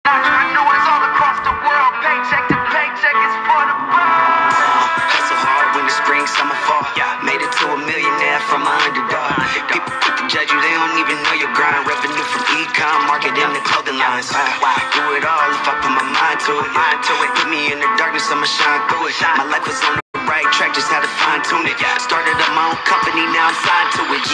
Entrepreneurs all across the world, paycheck to paycheck is for the birds. Hustle hard, winter, spring, summer, fall. Made it to a millionaire from an underdog. People quick to judge you, they don't even know your grind. Revenue from e-com, marketing, the clothing lines. Do it all if I put my mind to it. Put me in the darkness, I'ma shine through it. My life was on the right track, just had to fine tune it. Started up my own company, now I'm signed to it.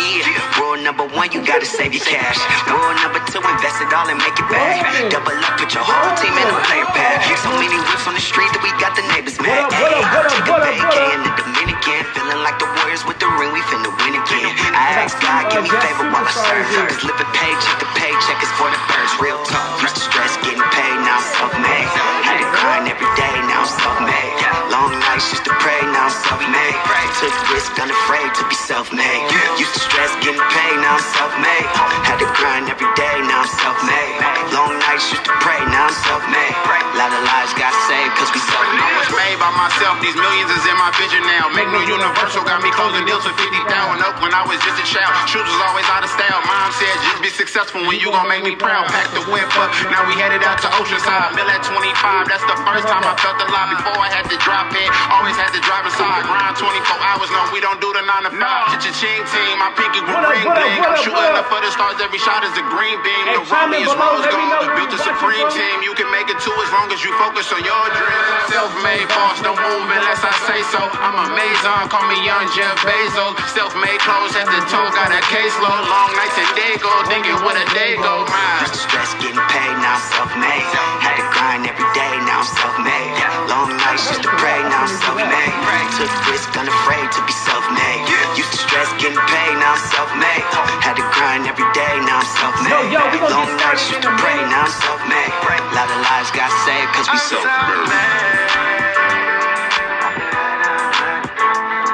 Rule number one, you gotta save your cash. Rule number two, invest it all and make it back. Double up, put your whole team in a player pad. So many whips on the street that we got the neighbors mad. Take a vacay in the Dominican, feeling like the Warriors with the ring, we finna win again. I ask God, give me favor while I serve. Cause living paycheck to paycheck is for the birds. Real talk, used to stress getting paid, now I'm self-made. Had to grind every day, now I'm self-made. Long nights used to pray, now I'm self-made. Took risk, unafraid to be self-made. Used to stress getting paid, now I'm self-made. Had to grind every day, now I'm self-made. Long nights used to pray, now I'm self-made. Lot of lives got saved cause we self-made. I was made by myself, these millions is in my vision now. Make no universal, got me closing deals for 50,000 up when I was just a child. Shoes was always out of style. Mom said just be successful when you gon' make me proud. Pack the whip up, now we headed out to Oceanside. Mill at 25, that's the first time I felt alive. Before I had to drop in, always had to drive inside. Grind 24 hours, no, we don't do the 9 to 5. Cha-ching team, my pinky with ring bling. I'm shooting up for the stars, every shot is a green beam. The rollie is rose gold, built a supreme team. You can make it too as long as you focus on your dreams. Self-made boss, don't move unless I say so. I'm amazing, call me young Jeff Bezos. Self-made clothes at the toe, got a caseload. Long nights and day go, thinking what a day go. Used to stress getting paid, now I'm self-made. Had to grind every day, now I'm self-made. Long nights used to pray, now I'm self-made. Took risk, unafraid to be self-made. Used to stress getting paid, now I'm self-made. Had to grind every day, now I'm self-made. Long nights used to pray, now I'm self-made. Lot of lives got saved cause we self-made.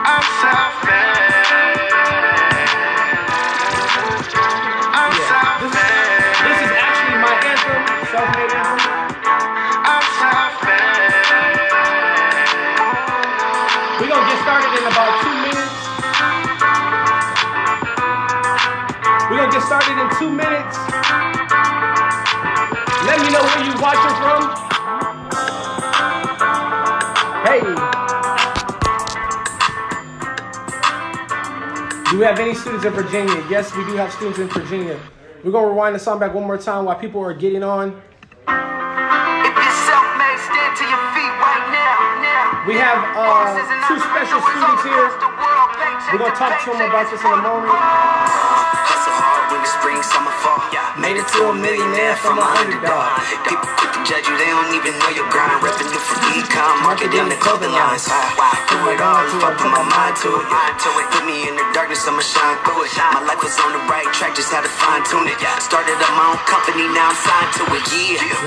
I'm self-made. This is actually my anthem, self-made anthem. I'm self-made. We're gonna get started in about 2 minutes. We're gonna get started in 2 minutes. Let me know where you watching from. Hey. Do we have any students in Virginia? Yes, we do have students in Virginia. We're gonna rewind the song back one more time while people are getting on. If you're self-made, stand to your feet right now. We have two special students here. We're gonna talk to them about this in a moment. Hustle hard, winter, spring, summer, fall. Made it to a millionaire from an underdog. People quick to judge you, they don't even know your grind. Revenue from e-com, marketing, the clothing lines. Do it all if I put my mind to it. Put me in the darkness, I'ma shine through it. My life was on the right track, just had to fine tune it. Started up my own company, now I'm signed to it.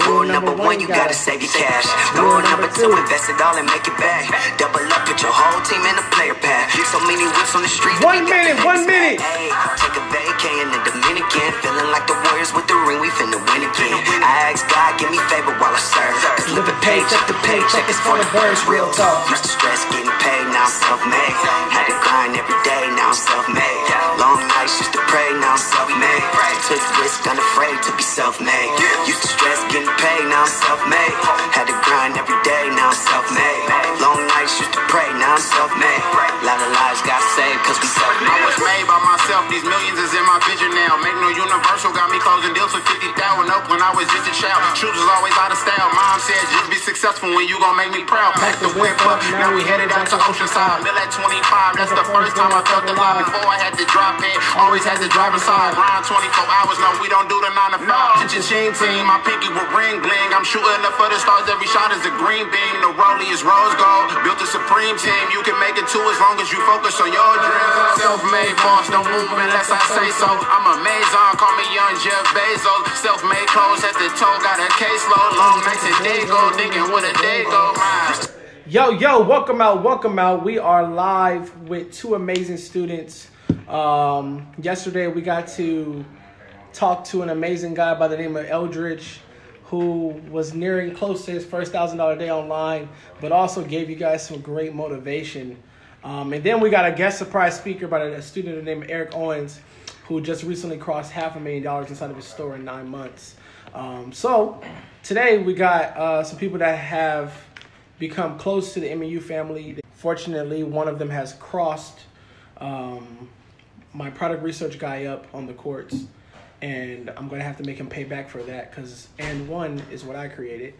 Rule number one, you gotta save your cash. Rule number two, invest it all and make it back. Double up, put your whole team in a player pad. So many whips on the street. 1 minute, 1 minute. Hey, take a vacay in the Dominican, feeling like the Warriors with the ring, we finna win again. I ask God, give me favor while I serve. Cause living paycheck to paycheck is for the birds. Real talk, used to stress getting paid, now I'm self-made. Had to grind every day, now I'm self-made. Long nights used to pray, now I'm self-made. Took risk, unafraid to be self-made. Used to stress getting paid, now I'm self-made. Had to grind every day, now I'm self-made. Long nights used to pray, now I'm self-made. Lot of lives got saved cause we self-made. I was made by myself, these millions is in my vision now. Make no universal, got me closing deals for 50,000 up when I was just a child. Shoes was always out of style. Mom said just be successful when you gon' make me proud. Pack the whip up, now we headed out to Oceanside. Mill at 25, that's the first time I felt alive. Before I had to drop in, always had to drive inside. Grind 24 hours, no, we don't do the 9 to 5. Cha-ching team, my pinky with ring bling. I'm shooting up for the stars, every shot is a green beam. The rollie is rose gold, built a supreme team. You can make it too as long as you focus on your dreams. Self-made boss, don't move unless I say so. I'm amazing, call me young Jeff Bezos. Self-made clothes at the toe, got a caseload. Long nights and day go, thinking what a day go. Yo, welcome out. We are live with two amazing students. Yesterday we got to talk to an amazing guy by the name of Eldridge, who was nearing close to his first $1,000 day online, but also gave you guys some great motivation. And then we got a guest surprise speaker by a student named Eric Owens, who just recently crossed $500,000 inside of his store in 9 months. So today we got some people that have become close to the MEU family. Fortunately, one of them has crossed my product research guy up on the courts, and I'm going to have to make him pay back for that because and one is what I created.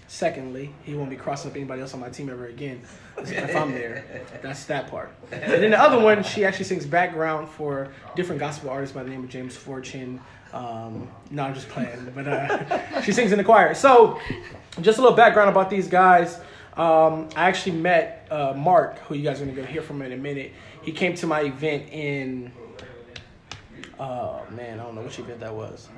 Secondly, he won't be crossing up anybody else on my team ever again if I'm there. That's that part. And then the other one, she actually sings background for different gospel artists by the name of James Fortune. No, I'm just playing, but she sings in the choir. So just a little background about these guys. I actually met Mark, who you guys are going to hear from in a minute. He came to my event in, I don't know which event that was.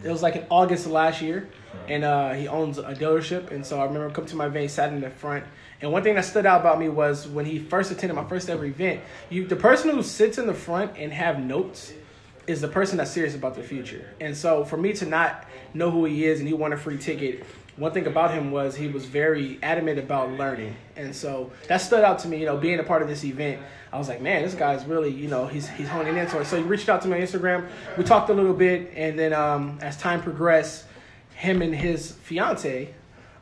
It was like in August of last year, and he owns a dealership. And so I remember coming to my event, he sat in the front. And one thing that stood out about me was when he first attended my first ever event, the person who sits in the front and have notes is the person that's serious about their future. And so for me to not know who he is and he won a free ticket, one thing about him was he was very adamant about learning. And so that stood out to me, being a part of this event. I was like, man, this guy's really, he's honing into it. So he reached out to me on Instagram. We talked a little bit. And then as time progressed, him and his fiance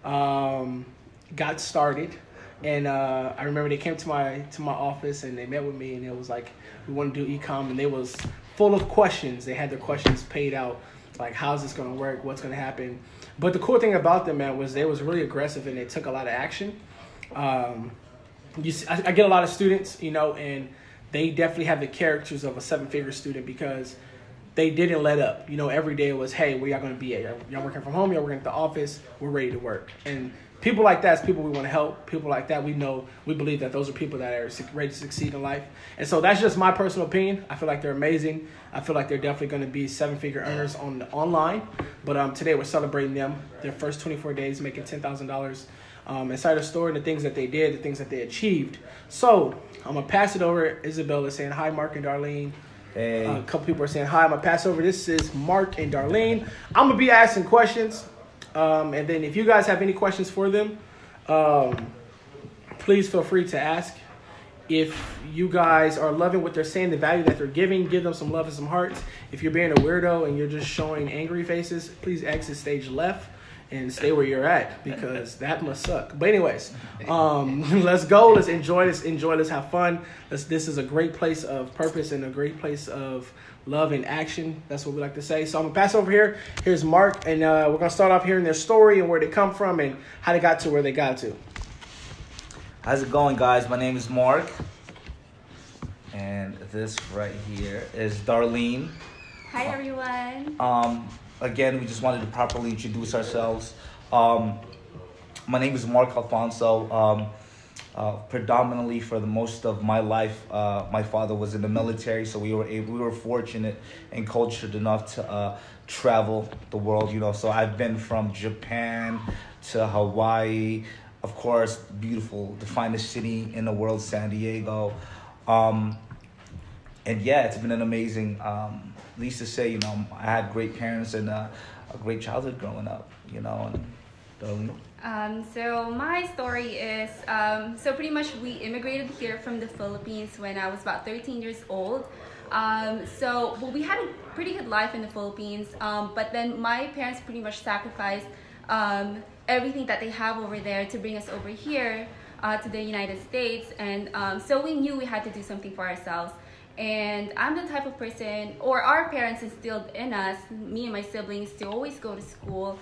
got started. And I remember they came to my office and they met with me. And it was like, we want to do e-com. And they was full of questions. They had their questions paid out. Like, how's this going to work? What's going to happen? But the cool thing about them, man, was they was really aggressive and they took a lot of action. I get a lot of students, and they definitely have the characters of a seven-figure student because they didn't let up. Every day it was, hey, where y'all going to be at? Y'all working from home? Y'all working at the office? We're ready to work. And people like that is people we want to help. People like that, we believe that those are people that are ready to succeed in life. And so that's just my personal opinion. I feel like they're amazing. I feel like they're definitely going to be seven-figure earners online. But today we're celebrating them, their first 24 days, making $10,000 inside the store and the things that they did, the things that they achieved. So I'm going to pass it over. Isabella saying hi, Mark and Darlene. Hey. A couple people are saying hi. I'm going to pass over. This is Mark and Darlene. I'm going to be asking questions. And then if you guys have any questions for them, please feel free to ask. If you guys are loving what they're saying, the value that they're giving, give them some love and some hearts. If you're being a weirdo and you're just showing angry faces, please exit stage left and stay where you're at because that must suck. But anyways, let's go. Let's enjoy this. Let's have fun. This is a great place of purpose and a great place of love and action. That's what we like to say. So I'm going to pass over here. Here's Mark, and we're going to start off hearing their story and where they come from and how they got to where they got to. How's it going, guys? My name is Mark. And this right here is Darlene. Hi, everyone. Again, we just wanted to properly introduce ourselves. My name is Mark Alfonso. Predominantly for the most of my life, my father was in the military, so we were fortunate and cultured enough to travel the world. So I've been from Japan to Hawaii. Of course, beautiful, the finest city in the world, San Diego. And yeah, it's been an amazing, least to say, I had great parents and a great childhood growing up, And so my story is, so pretty much we immigrated here from the Philippines when I was about 13 years old. We had a pretty good life in the Philippines, but then my parents pretty much sacrificed everything that they have over there to bring us over here to the United States. And so we knew we had to do something for ourselves. And I'm the type of person, or our parents instilled in us, me and my siblings, to always go to school,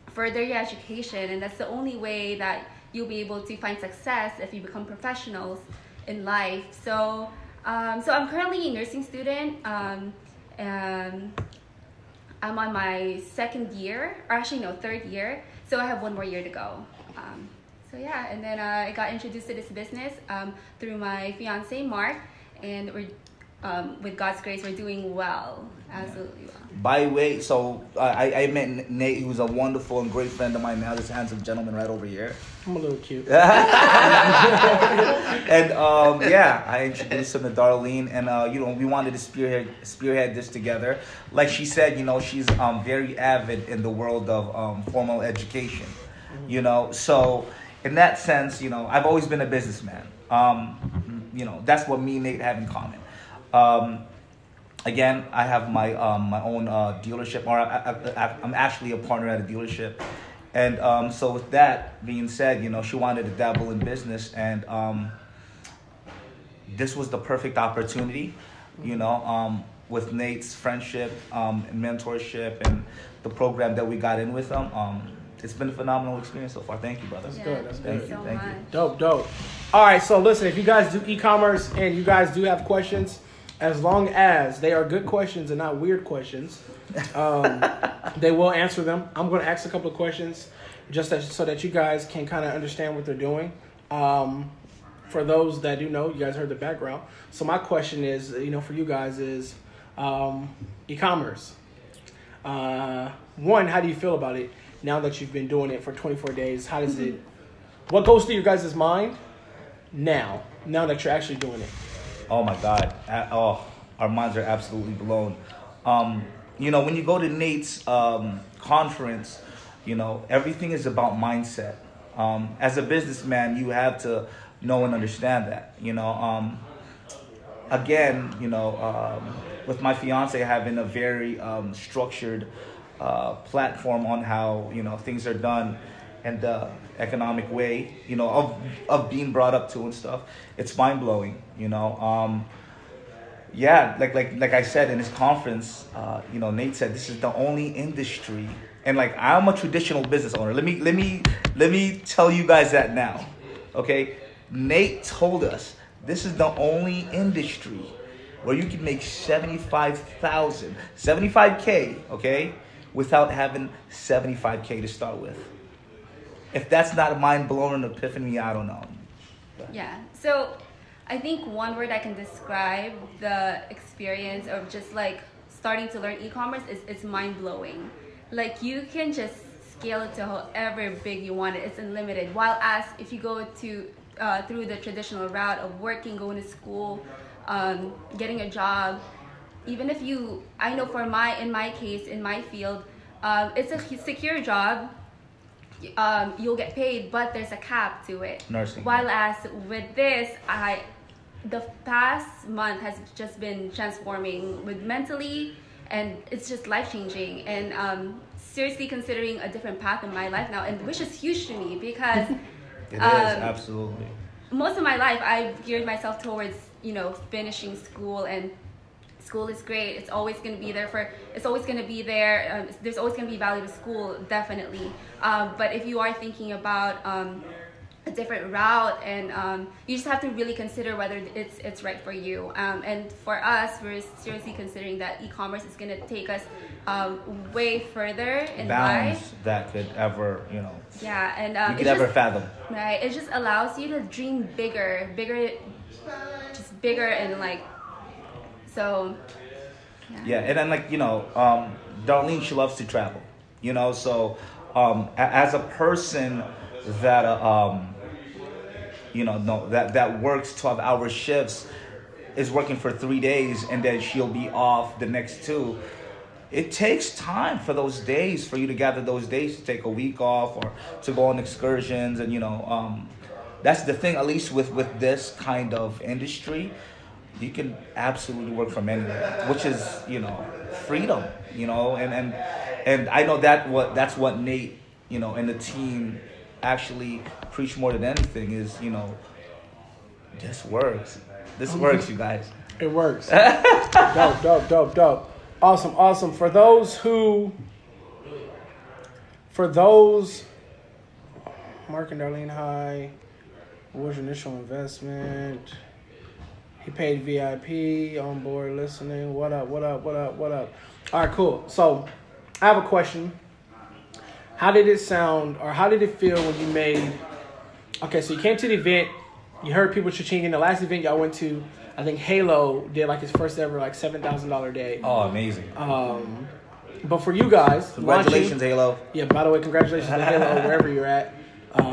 further your education. And that's the only way that you'll be able to find success if you become professionals in life. So I'm currently a nursing student. I'm on my third year. So I have one more year to go. And then I got introduced to this business through my fiance, Mark, and we're, with God's grace, we're doing well, absolutely well. By the way, so I met Nate, who's a wonderful and great friend of mine now, this handsome gentleman right over here. I'm a little cute. And I introduced him to Darlene, and we wanted to spearhead this together. Like she said, she's very avid in the world of formal education. So in that sense, I've always been a businessman. That's what me and Nate have in common. again, I have my own dealership, or I'm actually a partner at a dealership. And so with that being said, she wanted to dabble in business, and this was the perfect opportunity, with Nate's friendship and mentorship and the program that we got in with him. It's been a phenomenal experience so far. Thank you, brother. That's good. That's good. Thank you. Dope. All right, so listen, if you guys do e-commerce and you guys do have questions, as long as they are good questions and not weird questions, they will answer them. I'm going to ask a couple of questions so that you guys can kind of understand what they're doing. For those that do know, you guys heard the background. So my question is, for you guys is e-commerce. One, how do you feel about it now that you've been doing it for 24 days? How does it, what goes through your guys' mind now that you're actually doing it? Oh my God. Our minds are absolutely blown. When you go to Nate's conference, everything is about mindset. As a businessman, you have to know and understand that. With my fiance having a very structured platform on how things are done and the economic way of being brought up to and stuff, it's mind blowing. Like I said in his conference, Nate said this is the only industry, and I'm a traditional business owner. Let me tell you guys that now, okay? Nate told us this is the only industry where you can make $75K, okay, without having $75K to start with. If that's not a mind-blowing epiphany, I don't know. Yeah, so I think one word I can describe the experience of just starting to learn e-commerce is it's mind-blowing. You can just scale it to however big you want it. It's unlimited. While as if you go through the traditional route of working, going to school, getting a job, even if I know in my case, in my field, it's a secure job. You'll get paid, but there's a cap to it. Nursing. While as with this, the past month has just been transforming with mentally, and it's just life-changing, and seriously considering a different path in my life now, and which is huge to me because it is, absolutely. Most of my life I've geared myself towards finishing school, and school is great. It's always going to be there. There's always going to be value to school, definitely. But if you are thinking about a different route, and you just have to really consider whether it's right for you. And for us, we're seriously considering that e-commerce is going to take us way further in bounds life that could ever, Yeah, and you could ever fathom. Right, it just allows you to dream bigger, and so. Yeah, and then Darlene, she loves to travel, so as a person that that works 12-hour shifts, is working for 3 days, and then she'll be off the next 2. It takes time for those days, for you to gather those days to take a week off or to go on excursions, and that's the thing. At least with this kind of industry, you can absolutely work from anywhere, which is freedom, and I know that's what Nate and the team actually preach more than anything is this works. This works, you guys. It works. Dope. Awesome. For those, Mark and Darlene, hi. What was your initial investment? He paid VIP, on board listening. What up? All right, cool. So I have a question. How did it sound, or how did it feel when you made, okay, so you came to the event, you heard people cha-ching. In the last event y'all went to, I think Halo did his first ever $7,000 day. Oh, amazing. But for you guys, congratulations, Halo. Yeah, by the way, congratulations to Halo, wherever you're at.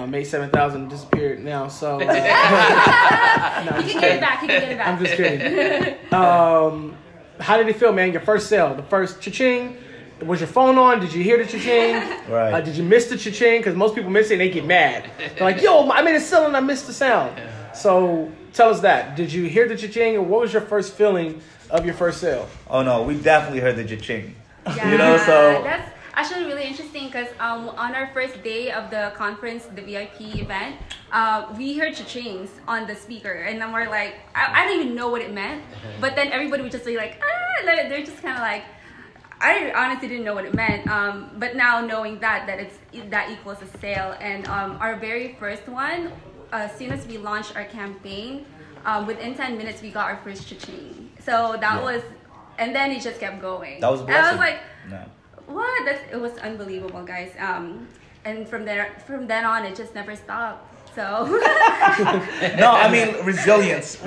Made 7,000, disappeared now, so. You can get it back. I'm just kidding. How did it feel, man? Your first sale, the first cha-ching. Was your phone on? Did you hear the cha-ching? Right. Did you miss the cha-ching? Because most people miss it and they get mad. They're like, yo, I made a sale and I missed the sound. So tell us that. Did you hear the cha-ching, or what was your first feeling of your first sale? Oh no, we definitely heard the cha-ching. Yeah, You know, so that's actually really interesting because on our first day of the conference, the VIP event, we heard cha-chings on the speaker, and then we're like, I don't even know what it meant, but then everybody would just be like, they're just kind of like, I honestly didn't know what it meant, but now knowing that equals a sale. And our very first one, as soon as we launched our campaign, within 10 minutes we got our first cha-ching. So that was, and then it just kept going. that was a And I blessing. was like, No. what? It was unbelievable, guys. And from then on, it just never stopped. So No, I mean resilience,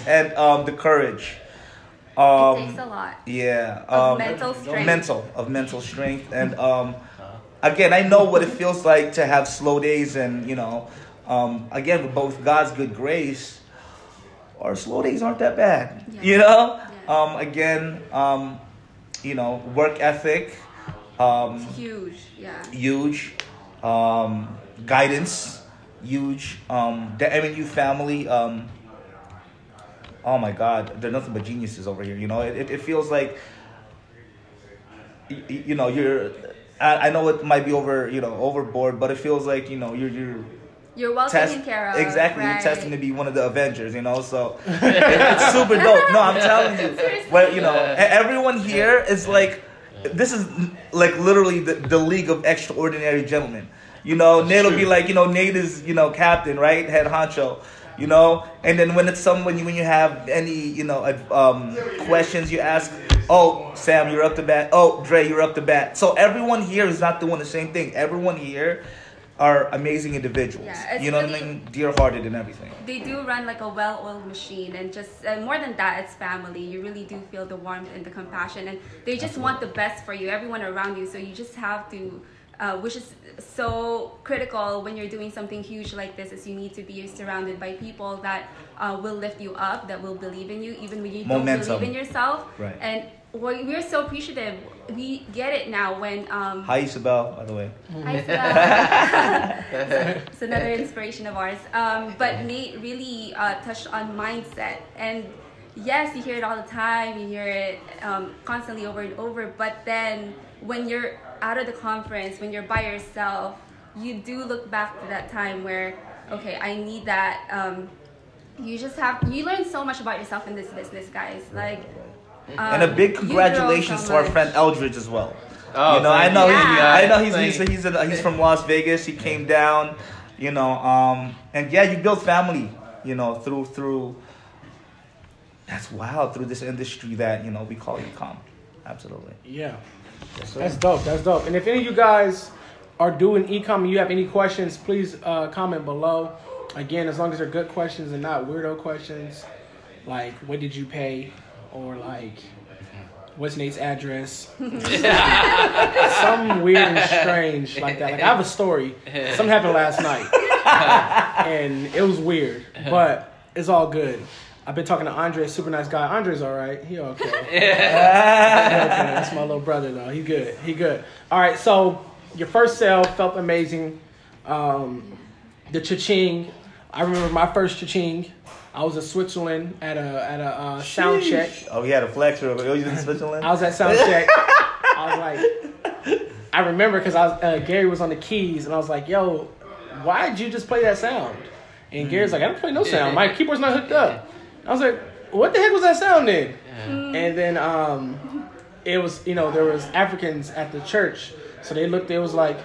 and the courage. it takes a lot. Yeah. Of mental strength. Mental strength, and again, I know what it feels like to have slow days, and again, with both God's good grace, our slow days aren't that bad. Yeah. You know. Yeah. Again, work ethic. It's huge. Yeah. Huge. Guidance, huge. The MNU family. Oh my God, they're nothing but geniuses over here. It feels like, you're. I know it might be overboard, but it feels like You're well taken care of. Exactly, right? you're testing to be one of the Avengers. So it's super dope. No, I'm telling you. Well, everyone here is like, this is like literally the league of extraordinary gentlemen. Nate will be like, Nate is captain, right, head honcho. And then when it's when you have any questions, you ask, oh, Sam, you're up to bat. Oh, Dre, you're up to bat. So everyone here is not doing the same thing. Everyone here are amazing individuals. Yeah, it's you know what I really- mean? Dear-hearted and everything. They do run like a well-oiled machine, and just more than that, it's family. You really do feel the warmth and the compassion, and they just want the best for you, everyone around you. So you just have to, which is so critical when you're doing something huge like this, is you need to be surrounded by people that will lift you up, that will believe in you, even when you Momentum. don't believe in yourself. Right. And we're so appreciative. We get it now when. Hi, Isabel, by the way. Hi, Stella. It's another inspiration of ours. But Nate really touched on mindset. And yes, you hear it all the time. You hear it constantly over and over. But then when you're out of the conference, when you're by yourself, you do look back to that time where, okay, I need that. You learn so much about yourself in this business, guys. Like, And a big you grow congratulations so to our much. friend Eldridge as well. Oh, I know thank you. he's from Las Vegas. He came down, and yeah, you build family, through that's wild, through this industry that we call e-com. Absolutely. Yeah. That's dope. That's dope. And if any of you guys are doing e-com and you have any questions, please comment below. Again, as long as they're good questions and not weirdo questions, like what did you pay, or like what's Nate's address, something weird and strange like that. Like I have a story. Something happened last night, and it was weird, but it's all good. I've been talking to Andre, super nice guy. Andre's all right. He okay. He okay. That's my little brother, though. He good. He good. All right, so your first sale felt amazing. The cha-ching. I remember my first cha-ching. I was in Switzerland at a sound check. Oh, he had a flex real quick. Oh, you in Switzerland? I was at sound check. I was like, I remember because Gary was on the keys, and I was like, yo, why did you just play that sound? And Gary's like, I don't play no sound. My keyboard's not hooked up. I was like, what the heck was that sound then? And then it was, there was Africans at the church. So they looked, I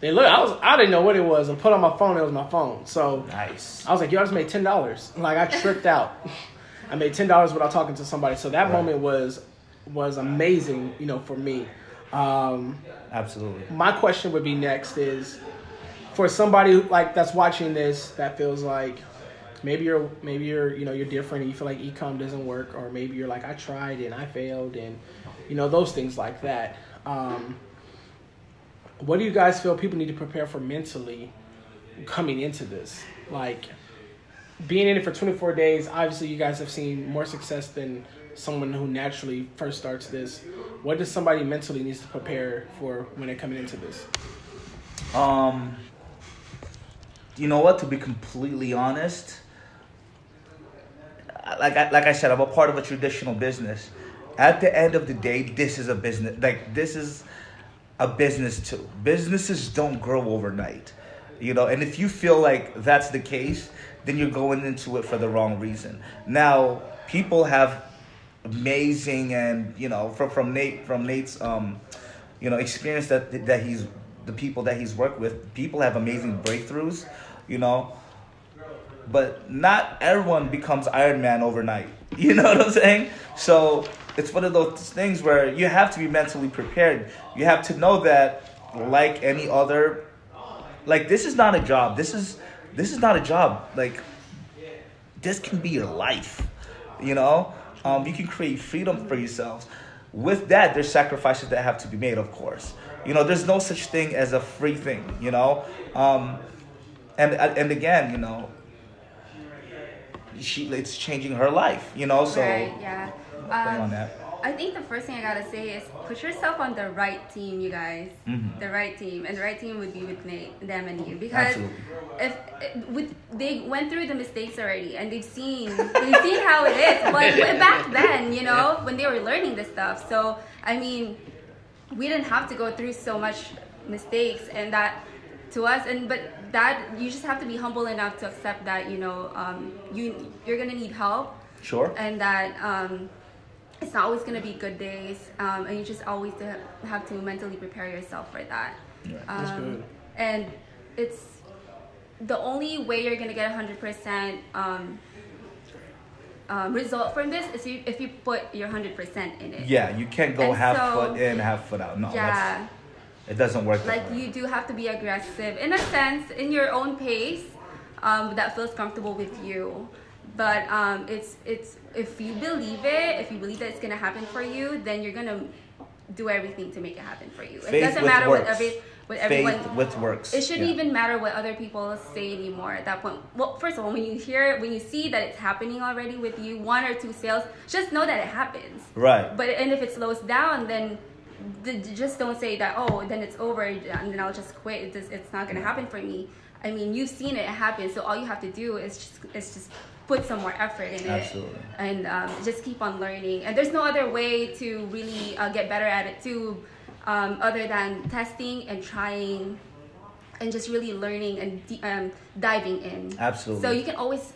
didn't know what it was. And put on my phone, it was my phone. So Nice. I was like, yo, I just made $10. Like I tripped out. I made $10 without talking to somebody. So that moment was amazing, for me. Absolutely. My question would be next is, for somebody that's watching this that feels like maybe you're you're different and you feel like e-com doesn't work, or maybe you're like, I tried and I failed, and those things like that. What do you guys feel people need to prepare for mentally coming into this? Like being in it for 24 days, obviously you guys have seen more success than someone who naturally first starts this. What does somebody mentally needs to prepare for when they're coming into this? you know what? To be completely honest, like I said, I'm a part of a traditional business. At the end of the day, this is a business. Like, this is a business too. Businesses don't grow overnight, you know. And if you feel like that's the case, then you're going into it for the wrong reason. Now, people have amazing, and you know, from Nate's experience that he's, the people that he's worked with, people have amazing breakthroughs, you know. But not everyone becomes Iron Man overnight. You know what I'm saying? So it's one of those things where you have to be mentally prepared. You have to know that, like any other, like, this is not a job. This is not a job. Like, this can be your life. You know, you can create freedom for yourselves. With that, there's sacrifices that have to be made, of course. You know, there's no such thing as a free thing. You know, and again, you know, it's changing her life, you know, so right, yeah. On that. I think the first thing I gotta say is put yourself on the right team, you guys. Mm-hmm. The right team, and the right team would be with Nate, them, and you, because they went through the mistakes already, and they've seen how it is. But back then, you know, when they were learning this stuff, so I mean, we didn't have to go through so much mistakes, and that to us, but that you just have to be humble enough to accept that, you know, you're gonna need help. Sure. And that it's not always gonna be good days, and you just always have to mentally prepare yourself for that. Right. That's good. And it's the only way you're gonna get 100% result from this is if you put your 100% in it. Yeah, you can't go And half so, foot in, half foot out. No, yeah. It doesn't work that Like, way. you do have to be aggressive in a sense, in your own pace, that feels comfortable with you. But it's if you believe that it's gonna happen for you, then you're gonna do everything to make it happen for you. It Faith doesn't with matter works. what everyone. Faith with works. It shouldn't Yeah. even matter what other people say anymore at that point. Well, first of all, when you see that it's happening already with you, 1 or 2 sales, just know that it happens. Right. But and if it slows down, then just don't say that, oh, then it's over and then I'll just quit. It's not gonna happen for me. I mean, you've seen it happen, so all you have to do is just put some more effort in it. Absolutely. And just keep on learning. And there's no other way to really get better at it too, other than testing and trying and just really learning and diving in. Absolutely. So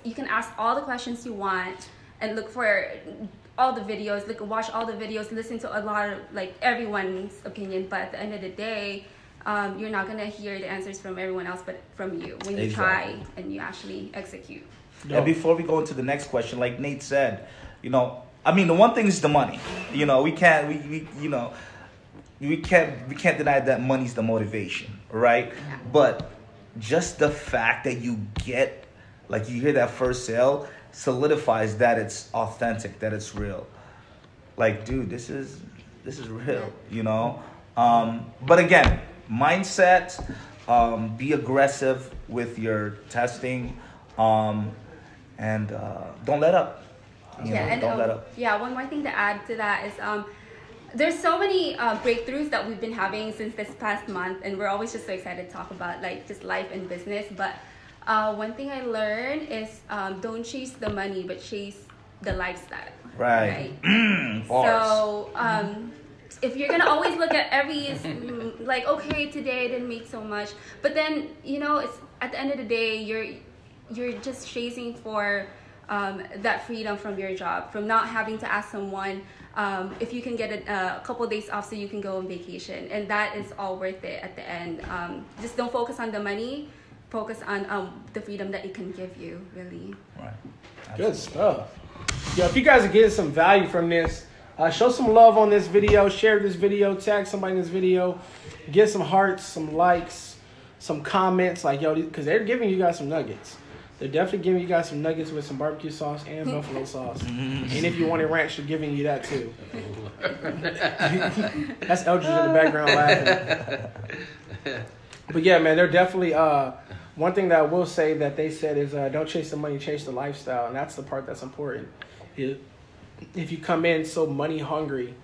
you can ask all the questions you want and look for all the videos, watch all the videos, listen to a lot of everyone's opinion, but at the end of the day, you're not gonna hear the answers from everyone else, but from you when you try and you actually execute. And before we go into the next question, like Nate said, you know, I mean, the one thing is the money. You know, we can't deny that money's the motivation, right? Yeah. But just the fact that you get, like, you hear that first sale solidifies that it's authentic, that it's real. Like, dude, this is real, you know? But again, mindset, be aggressive with your testing, and don't let up. Don't let up. Yeah, one more thing to add to that is there's so many breakthroughs that we've been having since this past month, and we're always just so excited to talk about just life and business. But one thing I learned is don't chase the money, but chase the lifestyle. Right. So if you're gonna always look at every okay, today I didn't make so much, but then it's at the end of the day you're just chasing for that freedom from your job, from not having to ask someone if you can get a couple of days off so you can go on vacation, and that is all worth it at the end. Just don't focus on the money, focus on the freedom that it can give you, really. Right. Good stuff. Yo, if you guys are getting some value from this, show some love on this video, share this video, tag somebody in this video, get some hearts, some likes, some comments, because they're giving you guys some nuggets. They're definitely giving you guys some nuggets with some barbecue sauce and buffalo sauce. And if you wanted ranch, they're giving you that too. That's Eldridge in the background laughing. But yeah, man, they're definitely... one thing that I will say that they said is don't chase the money, chase the lifestyle. And that's the part that's important. If you come in so money hungry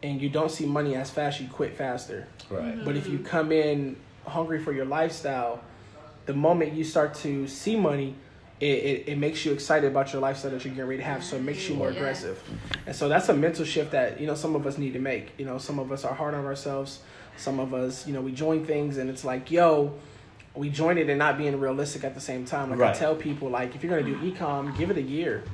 and you don't see money as fast, you quit faster. Right. But if you come in hungry for your lifestyle, the moment you start to see money, it makes you excited about your lifestyle that you're getting ready to have. So it makes you more aggressive. And so that's a mental shift that, some of us need to make. Some of us are hard on ourselves. Some of us, we join things and it's like, we join it and not being realistic at the same time. Like, I tell people, like, if you're going to do e-com, give it a year.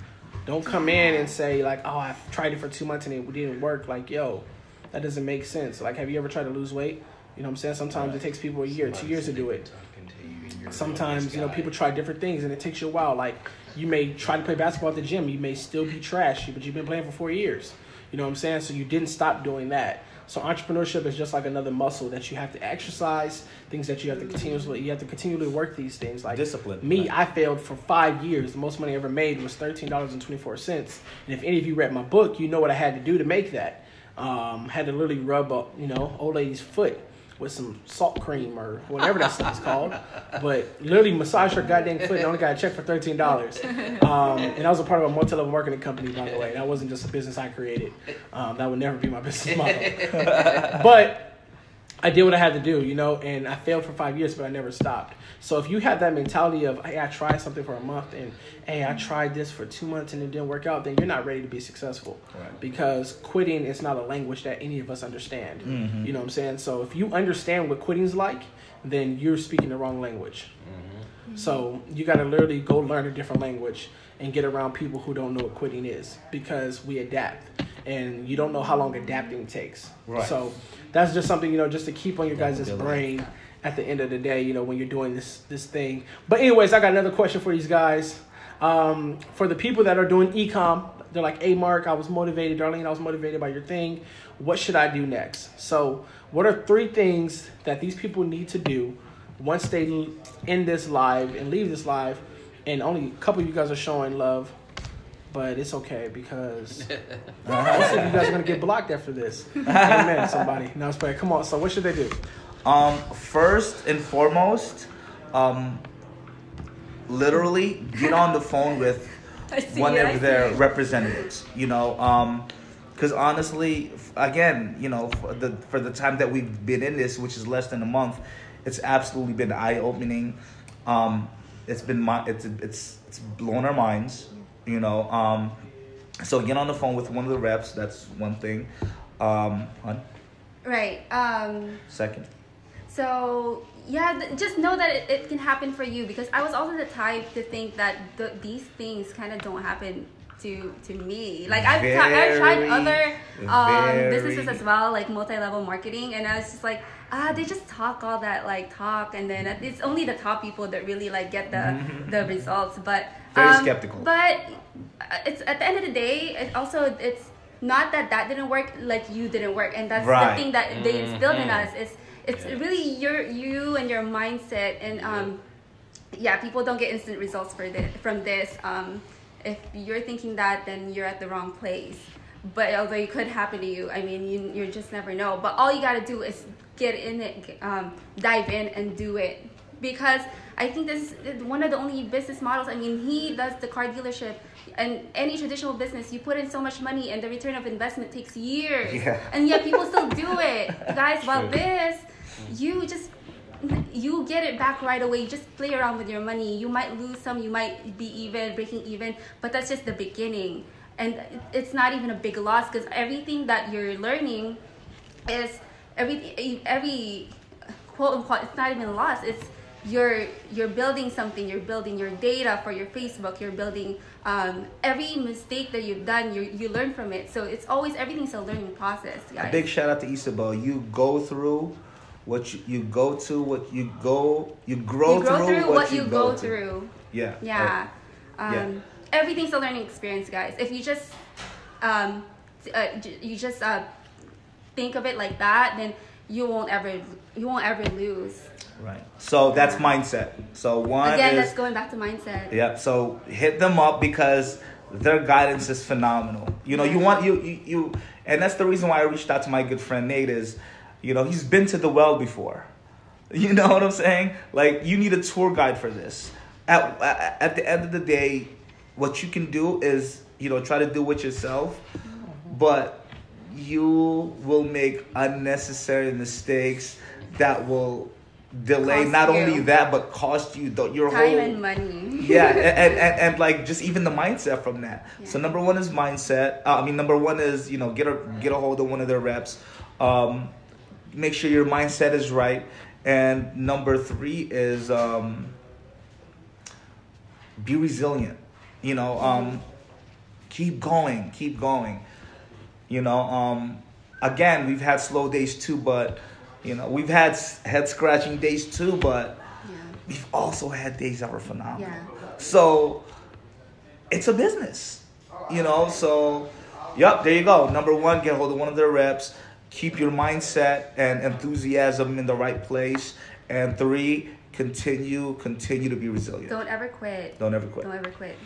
Don't come in and say, like, oh, I've tried it for 2 months and it didn't work. Like, that doesn't make sense. Like, have you ever tried to lose weight? You know what I'm saying? Sometimes it takes people a year, 2 years to do it. Sometimes, people try different things and it takes you a while. Like, you may try to play basketball at the gym. You may still be trash, but you've been playing for 4 years. You know what I'm saying? So you didn't stop doing that. So entrepreneurship is just like another muscle that you have to exercise, things that you have to continually work these things. Like discipline. Me, I failed for 5 years. The most money I ever made was $13.24. And if any of you read my book, you know what I had to do to make that. Had to literally rub up, old lady's foot with some salt cream or whatever that stuff is called. But literally massage her goddamn foot and only got a check for $13. And that was a part of a multi-level marketing company, by the way. That wasn't just a business I created. That would never be my business model. But I did what I had to do, and I failed for 5 years, but I never stopped. So if you have that mentality of, hey, I tried something for a month and, hey, I tried this for 2 months and it didn't work out, then you're not ready to be successful. Right. Because quitting is not a language that any of us understand. Mm-hmm. You know what I'm saying? So if you understand what quitting's like, then you're speaking the wrong language. Mm-hmm. So you got to literally go learn a different language and get around people who don't know what quitting is, because we adapt. And you don't know how long adapting takes. Right. So that's just something, just to keep on your guys' brain at the end of the day, when you're doing this thing. But anyways, I got another question for these guys. For the people that are doing e-com, they're like, hey, Mark, I was motivated. Darlene, I was motivated by your thing. What should I do next? So what are 3 things that these people need to do once they end this live and leave this live? And only a couple of you guys are showing love. But it's okay, because most of you guys are going to get blocked after this. Amen, somebody. No, it's bad. Come on. So what should they do? First and foremost, literally get on the phone with one of their representatives, because honestly, again, for the time that we've been in this, which is less than a month, it's absolutely been eye-opening. It's blown our minds. So get on the phone with one of the reps. That's one thing. Right. Second. So just know that it can happen for you, because I was also the type to think that these things kind of don't happen to me. Like I've tried other businesses as well, like multi-level marketing, and I was just like, they just talk all that talk, and then it's only the top people that really get the results. But very skeptical. But it's at the end of the day, it's not that didn't work, like you didn't work, and that's the thing that they instilled in us. It's really you and your mindset, and people don't get instant results from this. If you're thinking that, then you're at the wrong place. But although it could happen to you, I mean, you just never know. But all you got to do is get in it, dive in and do it. Because I think this is one of the only business models. I mean, he does the car dealership, and any traditional business, you put in so much money and the return of investment takes years. Yeah. And yet people still do it. Guys, while this, you get it back right away. You just play around with your money. You might lose some, you might be breaking even, but that's just the beginning. And it's not even a big loss, because everything that you're learning is every quote unquote, it's not even a loss. It's you're building something. You're building your data for your Facebook. You're building every mistake that you've done. You learn from it. So it's always, everything's a learning process, guys. A big shout out to Isabel. You go through what you grow through what you go through. Yeah. Everything's a learning experience, guys. If you just think of it like that, then you won't ever lose. Right. So that's mindset. So that's going back to mindset. Yeah. So hit them up, because their guidance is phenomenal. You want you, and that's the reason why I reached out to my good friend Nate. Is he's been to the well before. You know what I'm saying? Like, you need a tour guide for this. At the end of the day, what you can do is, try to do it yourself, but you will make unnecessary mistakes that will delay. Cost Not you. only that, but cost you your Time whole and money. yeah, and like just even the mindset from that. Yeah. So number one is mindset. Number one is get a hold of one of their reps. Make sure your mindset is right, and number three is be resilient. Keep going. Again, we've had slow days too, but we've had head scratching days too, but we've also had days that were phenomenal. Yeah. So it's a business, so yep, there you go. Number one, get hold of one of their reps, keep your mindset and enthusiasm in the right place. And three, continue to be resilient. Don't ever quit. Don't ever quit. Don't ever quit.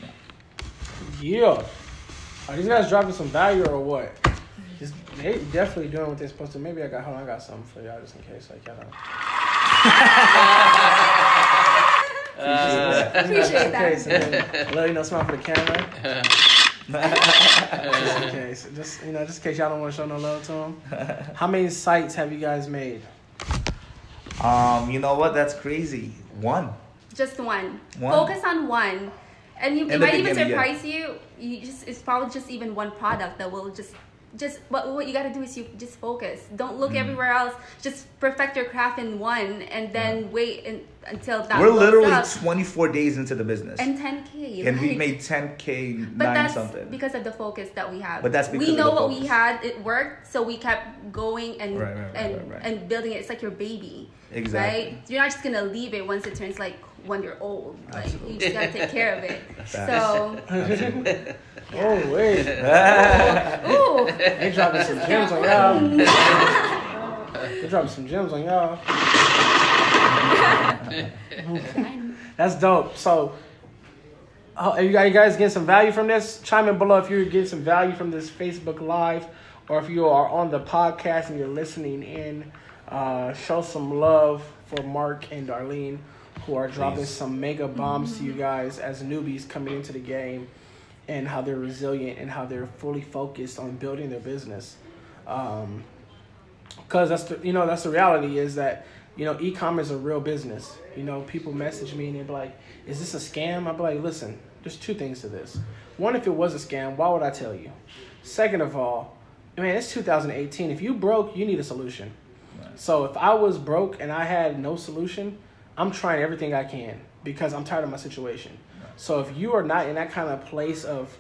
Yeah. Are these guys dropping some value or what? They definitely doing what they're supposed to. Maybe I got something for y'all just in case. Like, y'all know. Appreciate that. Just in case, and then smile for the camera. Just in case. Just in case y'all don't want to show no love to them. How many sites have you guys made? You know what? That's crazy. One. Just one. Focus on one. And it might even surprise you. It's probably just even one product that will just what you got to do is you just focus. Don't look everywhere else. Just perfect your craft in one, and then wait until that. We're literally up. 24 days into the business, and 10K, and we made 10K, but 9 that's something. because of the focus that we have. But that's because we know of the what focus. we had. It worked, so we kept going and Right. and building it. It's like your baby, Exactly. right? You're not just gonna leave it once it turns like 1 year old. Like Absolutely. you just gotta take care of it. Facts. So Oh wait, ooh. they dropping some gems on y'all. They dropping some gems on y'all. That's dope. So, are you guys getting some value from this? Chime in below if you're getting some value from this Facebook Live, or if you are on the podcast and you're listening in. Show some love for Mark and Darlene, who are dropping some mega bombs to you guys as newbies coming into the game, and how they're resilient and how they're fully focused on building their business. Because that's the reality is that, e-commerce is a real business. People message me and they're like, is this a scam? I'll be like, listen, there's two things to this. One, if it was a scam, why would I tell you? Second of all, man, it's 2018. If you broke, you need a solution. Right. So if I was broke and I had no solution, I'm trying everything I can because I'm tired of my situation. So if you are not in that kind of place of,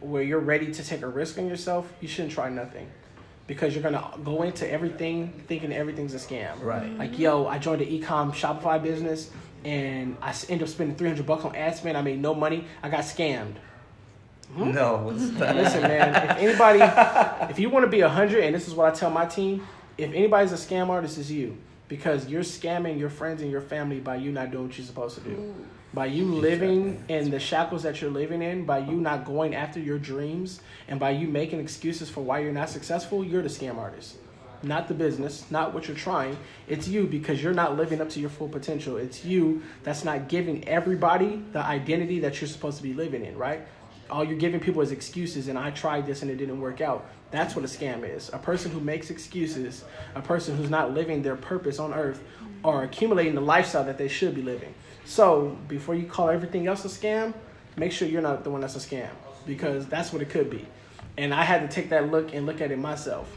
where you're ready to take a risk on yourself, you shouldn't try nothing. Because you're going to go into everything thinking everything's a scam. Right. Like, I joined an e-com Shopify business and I ended up spending $300 on ad spend. I made no money. I got scammed. No. Listen, man, if you want to be 100, and this is what I tell my team, if anybody's a scam artist, it's you. Because you're scamming your friends and your family by you not doing what you're supposed to do. By you living in the shackles that you're living in, by you not going after your dreams, and by you making excuses for why you're not successful, you're the scam artist. Not the business, not what you're trying. It's you because you're not living up to your full potential. It's you that's not giving everybody the identity that you're supposed to be living in, right? All you're giving people is excuses, and I tried this and it didn't work out. That's what a scam is. A person who makes excuses, a person who's not living their purpose on earth or accumulating the lifestyle that they should be living. So before you call everything else a scam, make sure you're not the one that's a scam, because that's what it could be. And I had to take that look at it myself.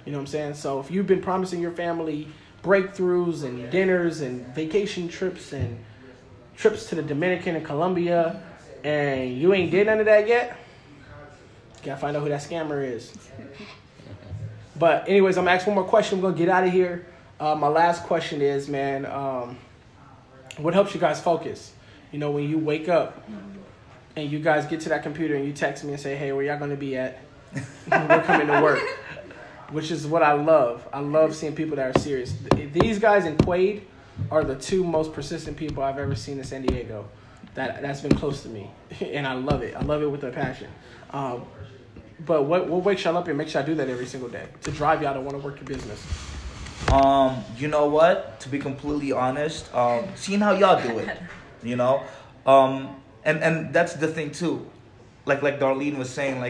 You know what I'm saying? So if you've been promising your family breakthroughs and dinners and vacation trips and trips to the Dominican and Colombia, and you ain't did none of that yet, you gotta find out who that scammer is. But anyways, I'm gonna ask one more question. I'm gonna get out of here. My last question is, man, what helps you guys focus? When you wake up and you guys get to that computer and you text me and say, hey, where y'all gonna be at? We're coming to work. Which is what I love. I love seeing people that are serious. These guys in Quaid are the two most persistent people I've ever seen in San Diego. That's been close to me. And I love it. I love it with a passion. But what wakes y'all up and makes y'all do that every single day to drive y'all to want to work your business? You know what? To be completely honest, seeing how y'all do it, and that's the thing too. Like Darlene was saying,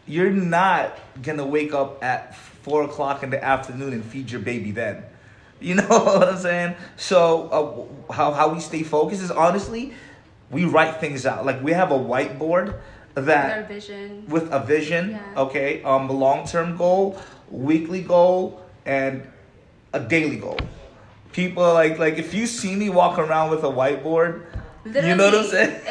you're not gonna wake up at 4:00 in the afternoon and feed your baby then. You know what I'm saying? So how we stay focused is honestly, we write things out. Like we have a whiteboard that Our vision. with a vision, Yeah. okay, a long-term goal, weekly goal, and a daily goal. People like if you see me walk around with a whiteboard, Literally, you know what I'm saying?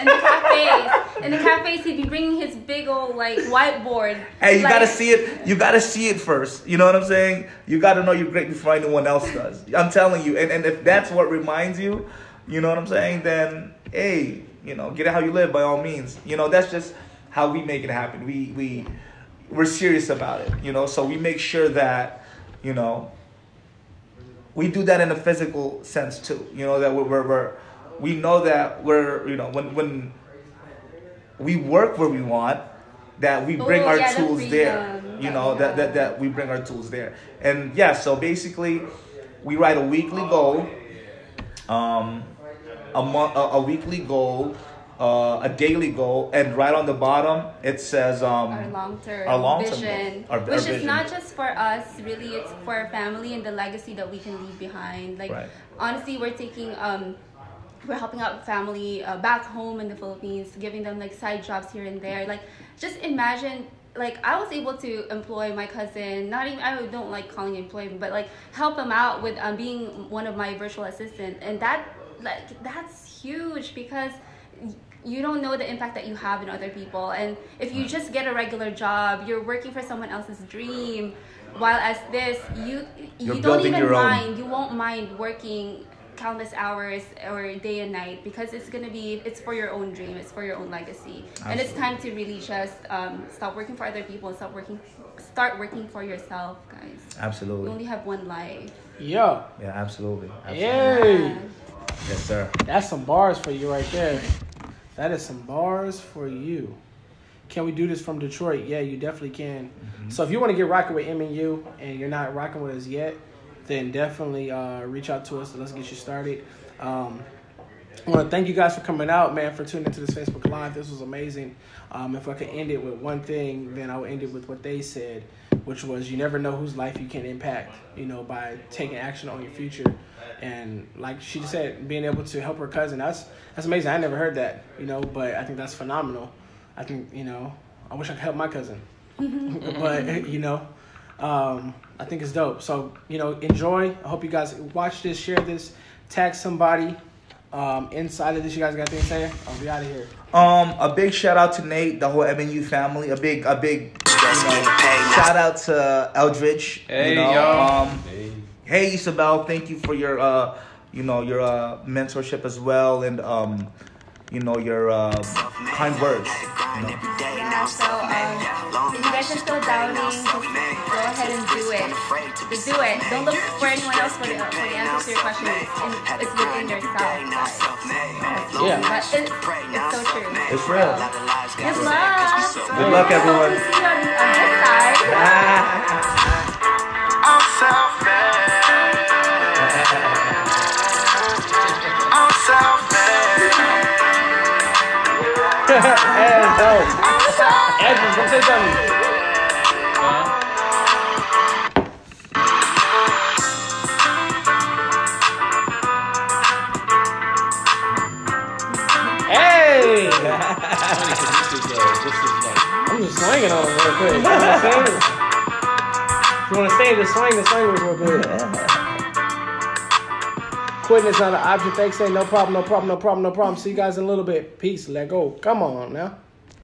In the cafes, he'd be bringing his big old like whiteboard. Hey, you like, gotta see it. You gotta see it first. You know what I'm saying? You gotta know you're great before anyone else does. I'm telling you. And if that's what reminds you, you know what I'm saying? Then hey, you know, get it how you live by all means. You know, that's just how we make it happen. We're serious about it. You know, so we make sure that, you know, we do that in a physical sense too. You know, that we know that we're, you know, when we work where we want, that we bring our the tools there. freedom You that know, we that have. that we bring our tools there. And yeah, so basically we write a weekly goal, a weekly goal, a daily goal, and right on the bottom it says our long-term, vision, goal. Our which is vision. not just for us, really, it's for our family and the legacy that we can leave behind. Like, Right. honestly, we're helping out family back home in the Philippines, giving them like side jobs here and there. Like, just imagine, like, I was able to employ my cousin, not even, I don't like calling it employment, but like help him out with being one of my virtual assistants. And that's huge, because you don't know the impact that you have in other people. And if you just get a regular job, you're working for someone else's dream, while as this, you don't building even your own. mind, you won't mind working countless hours or day and night, because it's for your own dream, it's for your own legacy. And it's time to really just stop working for other people and start working for yourself, guys. You Absolutely. only have one life. Yeah. Yeah, absolutely. Yay. Yes, sir. That's some bars for you right there. That is some bars for you. Can we do this from Detroit? Yeah, you definitely can. So if you want to get rocking with MNU and you're not rocking with us yet, then definitely reach out to us and let's get you started. I want to thank you guys for coming out, man, for tuning into this Facebook Live. This was amazing. If I could end it with one thing, then I would end it with what they said, which was you never know whose life you can impact, you know, by taking action on your future. And like she said, being able to help her cousin, that's amazing. I never heard that, you know, but I think that's phenomenal. I think, you know, I wish I could help my cousin. But, you know, I think it's dope. So, you know, enjoy. I hope you guys watch this, share this, tag somebody inside of this. You guys got anything to say? I'll be out of here. A big shout out to Nate, the whole MNU family. A big shout out to Eldridge. Hey, you know, yo. Hey Isabel, thank you for your your mentorship as well, and you know, your kind words. You know. Yeah, so if you guys are still doubting, just go ahead and do it. Just do it. Don't look for anyone else for the answer to your question. It's within yourself, guys. Yeah. But it's so true. It's real. Good luck. Good luck, everyone. Hope to see you on this side. I'm self-made. I'm self-made. Hey, dope. Andrew, come say something. Hey! I'm just swinging on him real quick. You know what I'm saying? If you want to stay, just swing real quick. Quitting is not an option. Thanks, say no problem. See you guys in a little bit. Peace. Let go. Come on now.